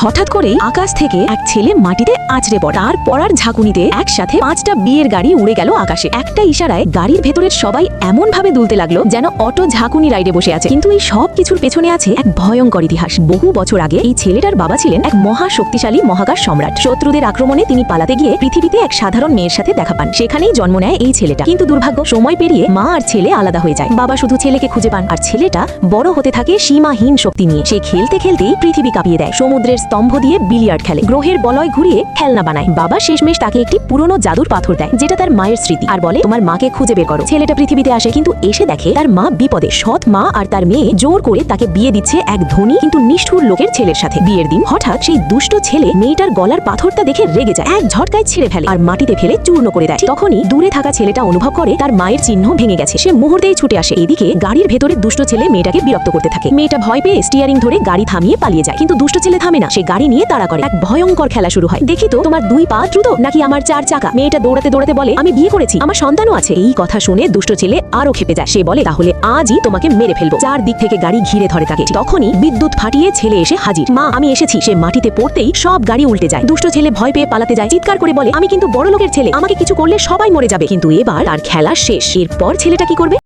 হঠাৎ করেই আকাশ থেকে এক ছেলে মাটিতে আছড়ে পড়ে। তার পড়ার ঝাঁকুনিতে একসাথে 5টা বিয়ের গাড়ি উড়ে গেল আকাশে। একটা ইশারায় গাড়ির ভেতরের সবাই এমন ভাবে দুলতে লাগলো যেন অটো ঝাঁকুনি রাইডে বসে আছে। কিন্তু এই সব কিছুর পেছনে আছে এক ভয়ঙ্কর ইতিহাস। বহু বছর আগে এই ছেলেটার বাবা ছিলেন এক মহা শক্তিশালী মহাকাশ সম্রাট। শত্রুদের আক্রমণে তিনি পালাতে গিয়ে পৃথিবীতে এক সাধারণ মেয়ের সাথে দেখা পান। সেখানেই জন্ম নেয় এই ছেলেটা। কিন্তু দুর্ভাগ্য, সময় পেরিয়ে মা আর ছেলে আলাদা হয়ে যায়। বাবা শুধু ছেলেকে খুঁজে পান, আর ছেলেটা বড় হতে থাকে সীমাহীন শক্তি নিয়ে। সে খেলতে খেলতেই পৃথিবী কাঁপিয়ে দেয়। সমুদ্রের স্তম্ভ দিয়ে বিলিয়ার্ড খেলে, গ্রহের বলয় ঘুরিয়ে খেলনা বানায়। বাবা শেষমেশ তাকে একটি পুরনো জাদুর পাথর দেয়, যেটা তার মায়ের স্মৃতি, আর বলে তোমার মাকে খুঁজে বের করো। ছেলেটা পৃথিবীতে আসে, কিন্তু এসে দেখে তার মা বিপদে। সৎ মা আর তার মেয়ে জোর করে তাকে বিয়ে দিচ্ছে এক ধনী কিন্তু নিষ্ঠুর লোকের ছেলের সাথে। বিয়ের দিন হঠাৎ সেই দুষ্ট ছেলে মেয়েটার গলার পাথরটা দেখে রেগে যায়, এক ঝটকায় ছিঁড়ে ফেলে আর মাটিতে ফেলে চূর্ণ করে দেয়। তখনই দূরে থাকা ছেলেটা অনুভব করে তার মায়ের চিহ্ন ভেঙে গেছে। সে মুহূর্তেই ছুটে আসে। এদিকে গাড়ির ভেতরে দুষ্ট ছেলে মেয়েটাকে বিরক্ত করতে থাকে। মেয়েটা ভয় পেয়ে স্টিয়ারিং ধরে গাড়ি থামিয়ে পালিয়ে যায়, কিন্তু দুষ্ট ছেলে থামে না। সে গাড়ি নিয়ে তাড়া করে। এক ভয়ঙ্কর খেলা শুরু হয়। দেখি তো তোমার 2 পা দ্রুত নাকি আমার 4 চাকা। মেয়েটা দৌড়াতে দৌড়াতে বলে আমি বিয়ে করেছি, আমার সন্তানও আছে। এই কথা শুনে দুষ্ট ছেলে আরো ক্ষেপে যায়। সে বলে তাহলে আজই তোমাকে মেরে ফেলবো। 4 দিক থেকে গাড়ি ঘিরে ধরে তাকে। তখনই বিদ্যুৎ ফাটিয়ে ছেলে এসে হাজির। মা আমি এসেছি। সে মাটিতে পড়তেই সব গাড়ি উল্টে যায়। দুষ্ট ছেলে ভয় পেয়ে পালাতে যায়, চিৎকার করে বলে আমি কিন্তু বড় লোকের ছেলে, আমাকে কিছু করলে সবাই মরে যাবে। কিন্তু এবার তার খেলা শেষ। এরপর ছেলেটা কি করবে?